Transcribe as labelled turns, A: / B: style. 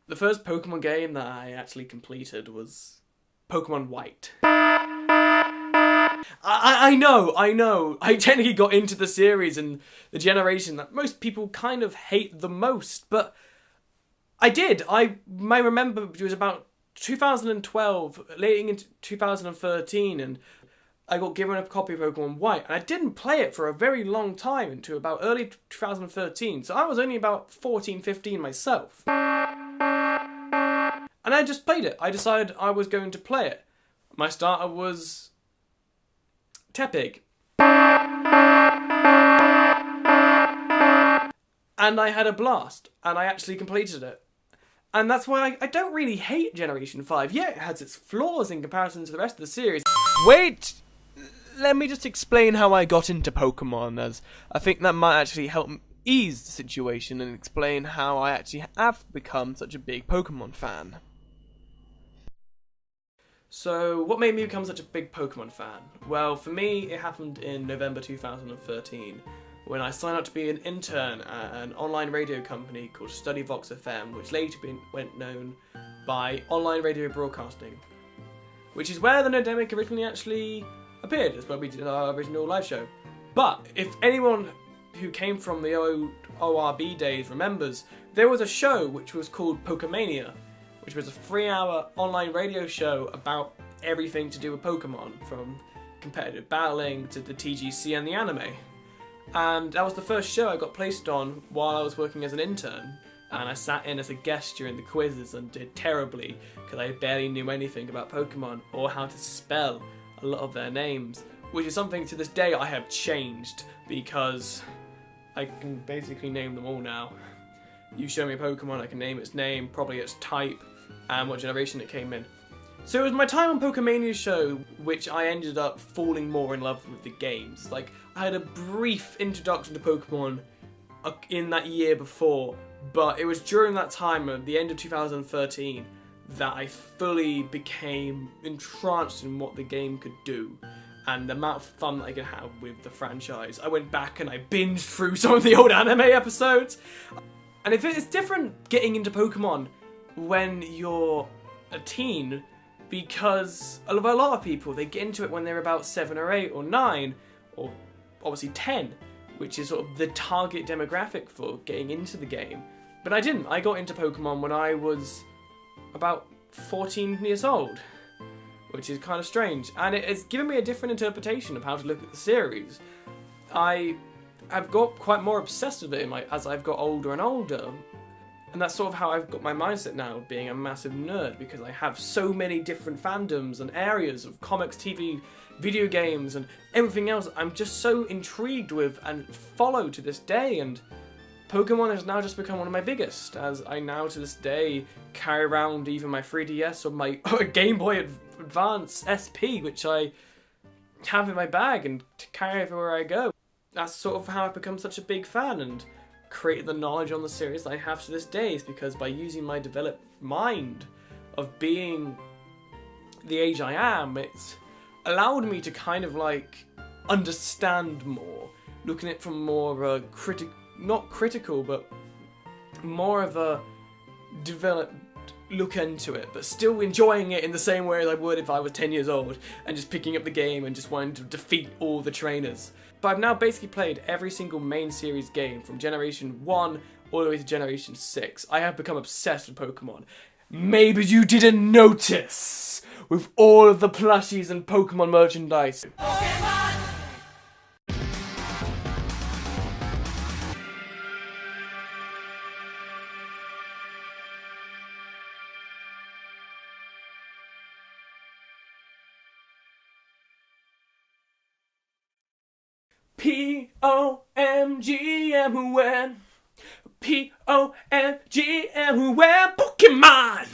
A: The first Pokemon game that I actually completed was Pokemon White. I know. I technically got into the series and the generation that most people kind of hate the most, but I did. I may remember it was about 2012, leading into 2013, and I got given a copy of Pokemon White, and I didn't play it for a very long time, until about early 2013, so I was only about 14, 15 myself. And I just played it. I decided I was going to play it. My starter was Tepig. And I had a blast, and I actually completed it. And that's why I don't really hate Generation 5. Yeah, it has its flaws in comparison to the rest of the series. Wait! Let me just explain how I got into Pokemon, as I think that might actually help ease the situation and explain how I actually have become such a big Pokemon fan. So, what made me become such a big Pokemon fan? Well, for me, it happened in November 2013, when I signed up to be an intern at an online radio company called StudyVox FM, which later went known by Online Radio Broadcasting, which is where the Nerdemic originally actually appeared. It's where we did our original live show. But if anyone who came from the old ORB days remembers, there was a show which was called Pokemania, which was a 3-hour online radio show about everything to do with Pokemon, from competitive battling to the TGC and the anime. And that was the first show I got placed on while I was working as an intern, and I sat in as a guest during the quizzes and did terribly because I barely knew anything about Pokemon or how to spell a lot of their names, which is something to this day I have changed because I can basically name them all now. You show me a Pokemon, I can name its name, probably its type, and what generation it came in. So it was my time on Pokemania's show which I ended up falling more in love with the games. Like, I had a brief introduction to Pokemon in that year before, but it was during that time, at the end of 2013, that I fully became entranced in what the game could do and the amount of fun that I could have with the franchise. I went back and I binged through some of the old anime episodes. And if it's different getting into Pokemon when you're a teen, because a lot of people, they get into it when they're about 7 or 8 or 9, or obviously 10, which is sort of the target demographic for getting into the game. But I didn't. I got into Pokemon when I was about 14 years old, which is kind of strange. And it has given me a different interpretation of how to look at the series. I've got quite more obsessed with it as I've got older and older. And that's sort of how I've got my mindset now, being a massive nerd, because I have so many different fandoms and areas of comics, TV, video games, and everything else I'm just so intrigued with and follow to this day. And Pokemon has now just become one of my biggest, as I now to this day carry around even my 3DS or my Game Boy Advance SP, which I have in my bag and carry everywhere I go. That's sort of how I've become such a big fan and created the knowledge on the series that I have to this day, is because by using my developed mind of being the age I am, it's allowed me to kind of like understand more, looking at it from more of a not critical, but more of a developed look into it, but still enjoying it in the same way as I would if I was 10 years old and just picking up the game and just wanting to defeat all the trainers. But I've now basically played every single main series game from Generation 1 all the way to Generation 6. I have become obsessed with Pokemon. Maybe you didn't notice with all of the plushies and Pokemon merchandise. Pokemon! P-O-M-G-M-U-N P-O-M-G-M-U-N Pokemon!